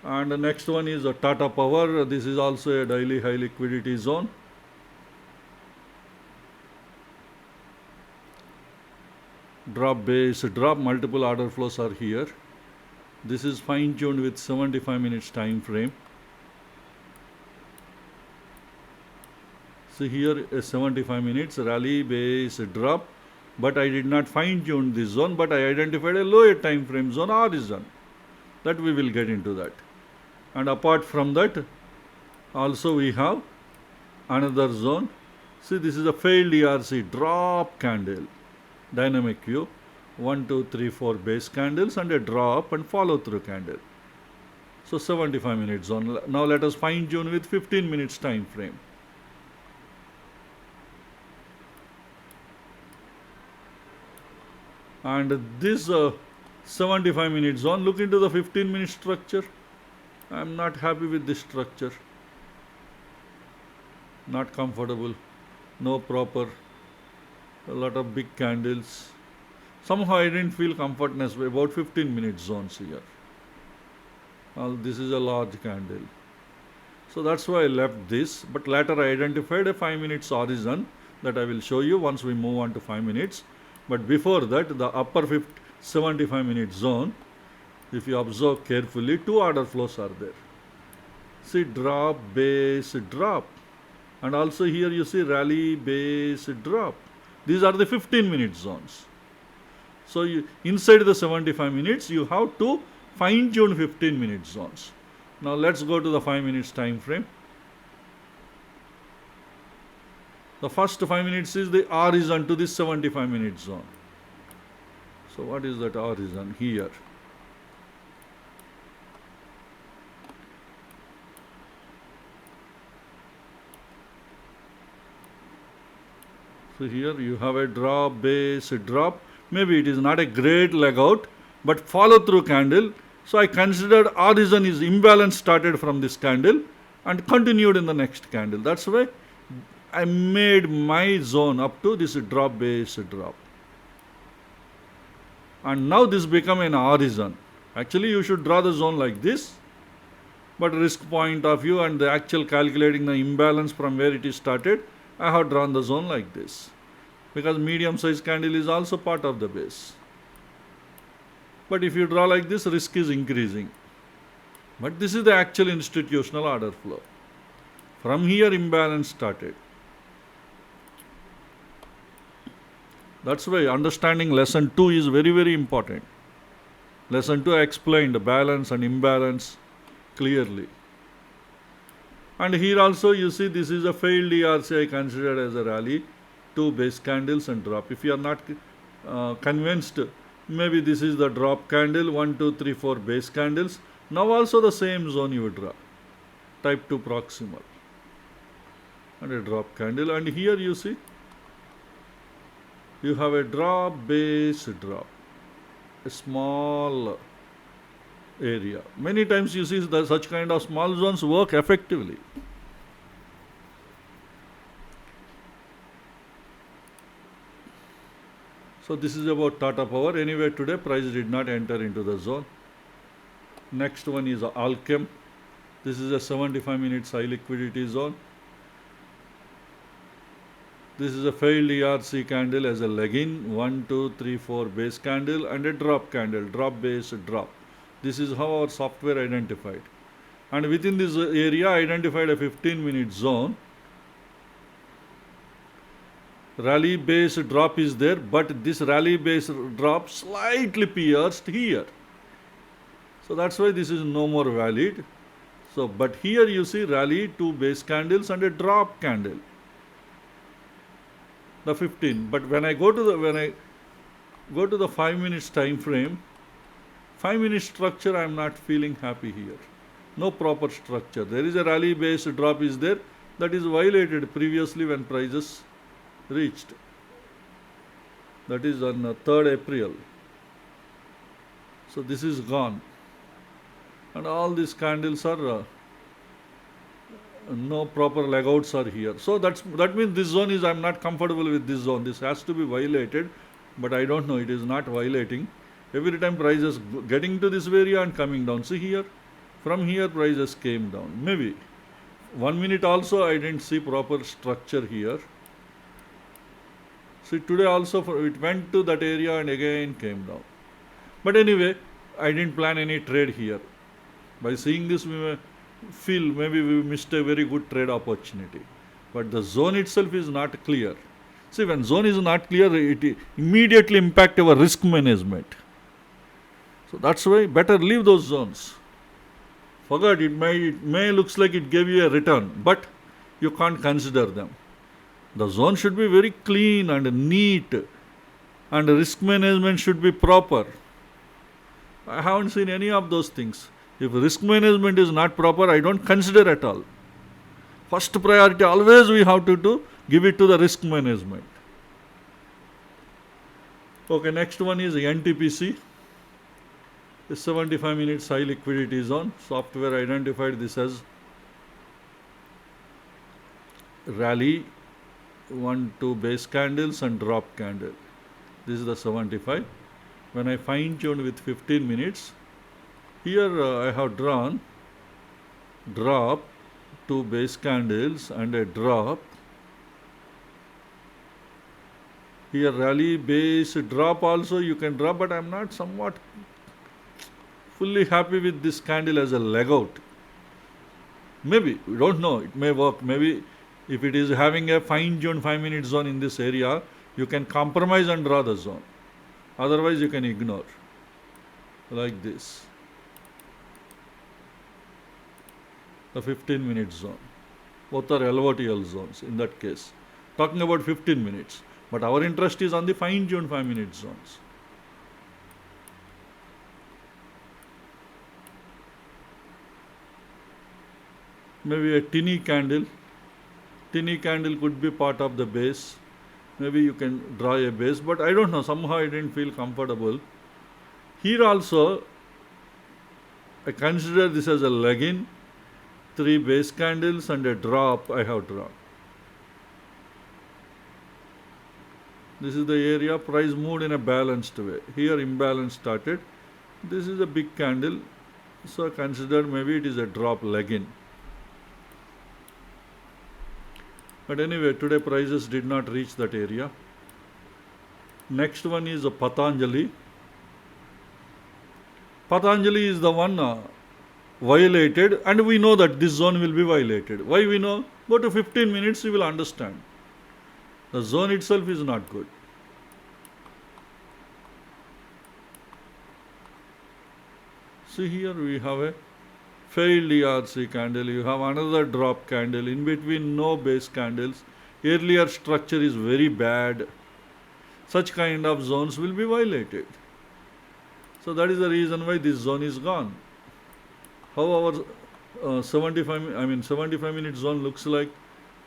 And the next one is Tata Power. This is also a daily high liquidity zone. Drop base, drop, multiple order flows are here. This is fine-tuned with 75 minutes time frame. So here a 75 minutes rally base drop, but I did not fine-tune this zone, but I identified a lower time frame zone horizon. That we will get into that. And apart from that, also we have another zone. See, this is a failed ERC drop candle, dynamic view, 1, 2, 3, 4 base candles and a drop and follow through candle. So 75 minutes zone. Now let us fine-tune with 15 minutes time frame. And this 75 minute zone, look into the 15 minute structure. I am not happy with this structure. Not comfortable. No proper. A lot of big candles. Somehow I didn't feel comfortness about 15 minute zones here. This is a large candle. So that's why I left this. But later I identified a 5 minutes horizon that I will show you once we move on to 5 minutes. But before that, the upper 75 minute zone, if you observe carefully, 2 order flows are there. See, drop, base, drop. And also here you see rally, base, drop. These are the 15 minute zones. So inside the 75 minutes, you have to fine-tune 15 minute zones. Now let's go to the 5 minutes time frame. The first 5 minutes is the horizon to this 75 minute zone. So what is that horizon here? So here you have a drop, base, drop. Maybe it is not a great leg out, but follow through candle. So I considered horizon is imbalance started from this candle and continued in the next candle. That's why I made my zone up to this drop, base, drop. And now this become an horizon. Actually you should draw the zone like this, but risk point of view and the actual calculating the imbalance from where it is started, I have drawn the zone like this. Because medium size candle is also part of the base. But if you draw like this, risk is increasing. But this is the actual institutional order flow. From here imbalance started. That's why understanding lesson 2 is very, very important. Lesson 2 explained balance and imbalance clearly. And here also you see this is a failed ERC I considered as a rally, 2 base candles and drop. If you are not convinced, maybe this is the drop candle, 1, 2, 3, 4 base candles. Now also the same zone you would draw, type 2 proximal and a drop candle. And here you see you have a drop, base, drop, a small area. Many times you see that such kind of small zones work effectively. So this is about Tata Power. Anyway, today price did not enter into the zone. Next one is Alchem. This is a 75 minutes high liquidity zone. This is a failed ERC candle as a leg-in, 1, 2, 3, 4 base candle and a drop candle, drop, base, drop. This is how our software identified. And within this area identified a 15-minute zone. Rally base drop is there, but this rally base drop slightly pierced here. So that's why this is no more valid. So, but here you see rally, 2 base candles and a drop candle. The 15. But when I go to the 5 minutes time frame, 5 minute structure I am not feeling happy here. No proper structure. There is a rally base drop is there that is violated previously when prices reached. That is on 3rd April. So this is gone. And all these candles are no proper legouts are here. So that means this zone is, I am not comfortable with this zone. This has to be violated, but I don't know, it is not violating. Every time prices getting to this area and coming down. See here, from here prices came down. Maybe 1 minute also I didn't see proper structure here. See today also it went to that area and again came down. But anyway, I didn't plan any trade here. By seeing this we may feel maybe we missed a very good trade opportunity. But the zone itself is not clear. See, when zone is not clear, it immediately impacts our risk management. So that's why better leave those zones. Forget, it may looks like it gave you a return, but you can't consider them. The zone should be very clean and neat, and risk management should be proper. I haven't seen any of those things. If risk management is not proper, I don't consider at all. First priority always we have to give it to the risk management. Okay, next one is NTPC. The 75 minutes high liquidity zone. Software identified this as rally, 1, 2 base candles and drop candle. This is the 75. When I fine tuned with 15 minutes, here I have drawn drop, 2 base candles and a drop. Here rally, base, drop also you can draw, but I am not somewhat fully happy with this candle as a leg out. Maybe, we don't know, it may work. Maybe if it is having a fine-tuned 5-minute zone in this area, you can compromise and draw the zone. Otherwise, you can ignore. Like this. The 15-minute zone. Both are LOTL zones in that case. Talking about 15 minutes. But our interest is on the fine-tuned 5-minute zones. Maybe a tinny candle. Tinny candle could be part of the base. Maybe you can draw a base, but I don't know. Somehow I didn't feel comfortable. Here also, I consider this as a leg-in. 3 base candles and a drop I have drawn. This is the area price moved in a balanced way. Here imbalance started. This is a big candle. So I consider maybe it is a drop leg-in. But anyway, today prices did not reach that area. Next one is a Patanjali. Patanjali is the one violated, and we know that this zone will be violated. Why we know? Go to 15 minutes, you will understand. The zone itself is not good. See here we have a failed ERC candle, you have another drop candle, in between no base candles, earlier structure is very bad. Such kind of zones will be violated. So that is the reason why this zone is gone. How our 75 minute zone looks like?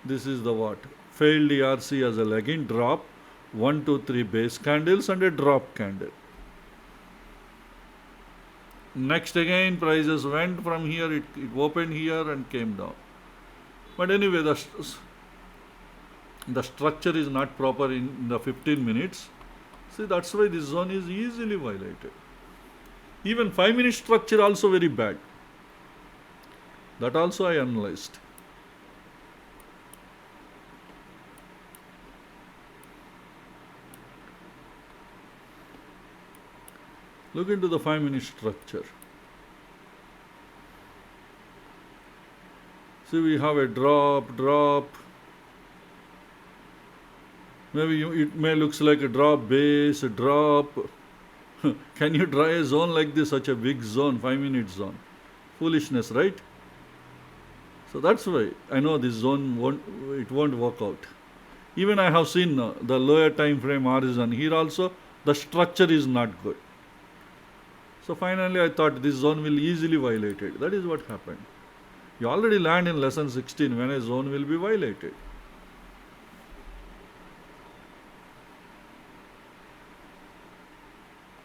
This is the what? Failed ERC as a lagging drop, 1, 2, 3 base candles and a drop candle. Next again prices went from here, it opened here and came down. But anyway, the structure is not proper in the 15 minutes. See, that's why this zone is easily violated. Even 5 minute structure also very bad. That also I analyzed. Look into the 5 minute structure. See, we have a drop. Maybe it may looks like a drop base, a drop. Can you draw a zone like this, such a big zone, 5 minute zone? Foolishness, right? So that's why I know this zone won't work out. Even I have seen the lower time frame horizon. Here also the structure is not good. So finally I thought this zone will easily violate it. That is what happened. You already learned in lesson 16 when a zone will be violated.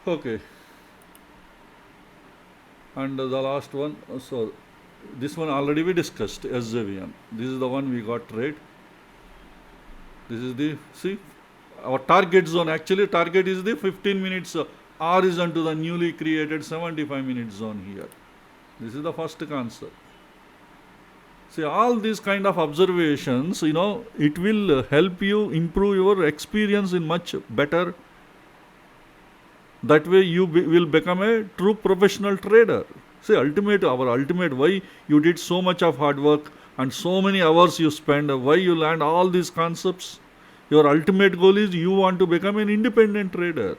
Okay. And the last one, so this one already we discussed, SJVN. This is the one we got trade. This is the, see, our target zone. Actually target is the 15 minutes horizon to the newly created 75 minute zone here. This is the first concept. See, all these kind of observations, it will help you improve your experience in much better. That way you will become a true professional trader. See, our ultimate, why you did so much of hard work and so many hours you spend, why you learned all these concepts. Your ultimate goal is you want to become an independent trader.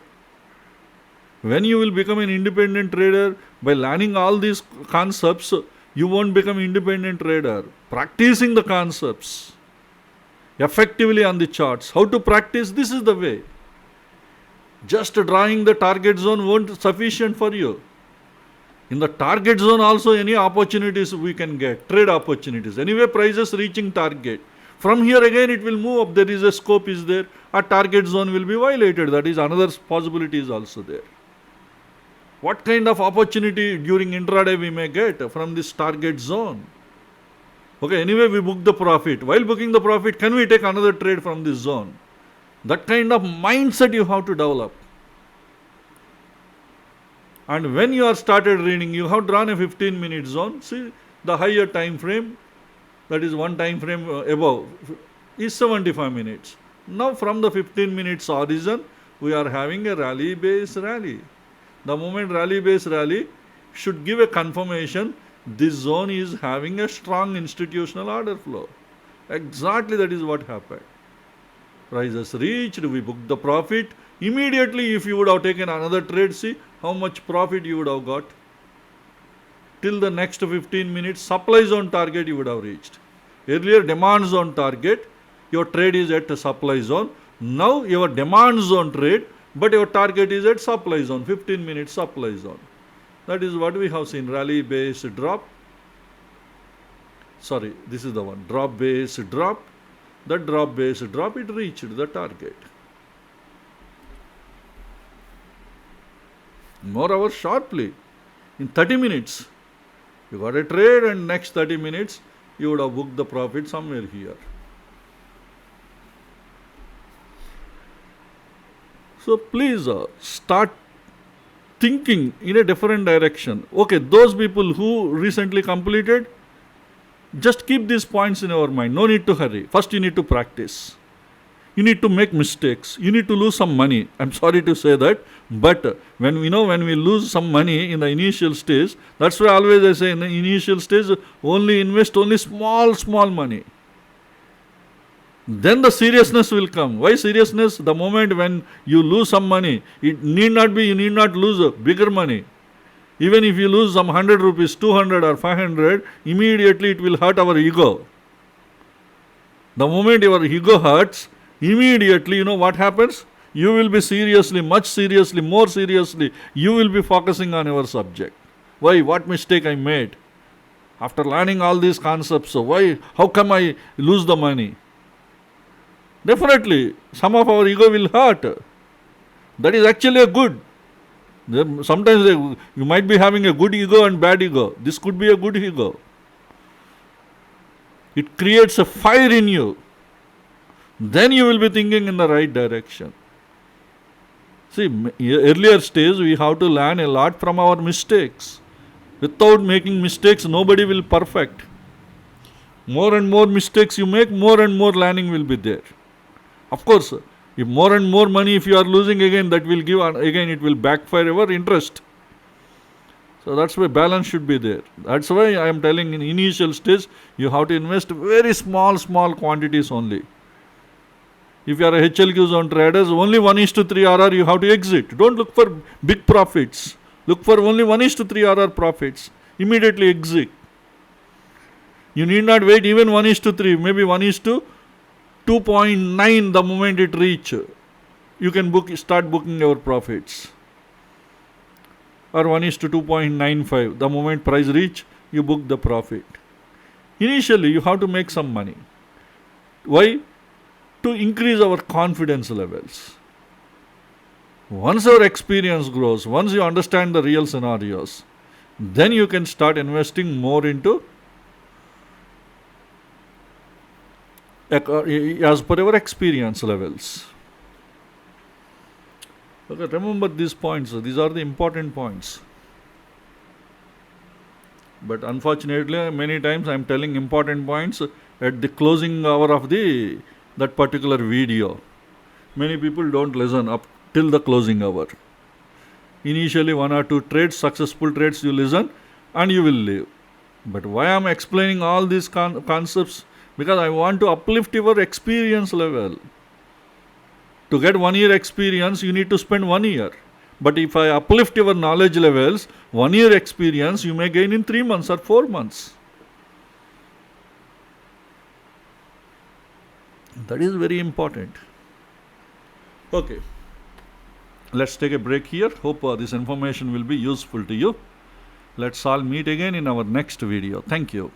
When you will become an independent trader, by learning all these concepts, you won't become independent trader. Practicing the concepts effectively on the charts. How to practice? This is the way. Just drawing the target zone won't sufficient for you. In the target zone also any opportunities we can get, trade opportunities. Anyway, prices reaching target. From here again it will move up, there is a scope is there, a target zone will be violated. That is another possibility is also there. What kind of opportunity during intraday we may get from this target zone? Okay, anyway we book the profit. While booking the profit, can we take another trade from this zone? That kind of mindset you have to develop. And when you are started reading, you have drawn a 15 minute zone. See, the higher time frame, that is one time frame above, is 75 minutes. Now from the 15 minutes horizon, we are having a rally base rally. The moment rally base rally should give a confirmation this zone is having a strong institutional order flow. Exactly that is what happened. Prices reached, we booked the profit. Immediately if you would have taken another trade, see how much profit you would have got. Till the next 15 minutes, supply zone target you would have reached. Earlier demand zone target, your trade is at supply zone. Now your demand zone trade, but your target is at supply zone, 15 minutes supply zone. That is what we have seen, rally base drop. Sorry, this is the one, drop base drop. That drop base drop, it reached the target. More hours sharply, in 30 minutes. You got a trade and next 30 minutes, you would have booked the profit somewhere here. So please start thinking in a different direction. Okay, those people who recently completed, just keep these points in our mind. No need to hurry. First you need to practice. You need to make mistakes. You need to lose some money. I'm sorry to say that, but when we lose some money in the initial stage, that's why always I say in the initial stage, only invest only small money. Then the seriousness will come. Why seriousness? The moment when you lose some money, it need not be, you need not lose bigger money. Even if you lose some 100 rupees, 200 or 500, immediately it will hurt our ego. The moment your ego hurts, immediately, you know what happens? You will be seriously, more seriously, you will be focusing on your subject. Why? What mistake I made? After learning all these concepts, so why? How come I lose the money? Definitely, some of our ego will hurt. That is actually a good. Sometimes you might be having a good ego and bad ego. This could be a good ego. It creates a fire in you. Then you will be thinking in the right direction. See, earlier stage we have to learn a lot from our mistakes. Without making mistakes, nobody will perfect. More and more mistakes you make, more and more learning will be there. Of course, if more and more money if you are losing again, that will give, again it will backfire your interest. So that's why balance should be there. That's why I am telling in initial stage, you have to invest very small quantities only. If you are a HLQ zone traders, only 1:3 RR you have to exit. Don't look for big profits. Look for only 1:3 RR profits. Immediately exit. You need not wait even 1:3, maybe 1:2.9 the moment it reach. You can start booking your profits. Or 1:2.95, the moment price reach, you book the profit. Initially, you have to make some money. Why? To increase our confidence levels. Once our experience grows, once you understand the real scenarios, then you can start investing more into as per your experience levels. Okay, remember these points. These are the important points. But unfortunately, many times I am telling important points at the closing hour of that particular video. Many people don't listen up till the closing hour. Initially 1 or 2 trades, successful trades you listen and you will leave. But why I am explaining all these concepts? Because I want to uplift your experience level. To get 1 year experience, you need to spend 1 year. But if I uplift your knowledge levels, 1 year experience you may gain in 3 months or 4 months. That is very important. Okay. Let's take a break here. Hope this information will be useful to you. Let's all meet again in our next video. Thank you.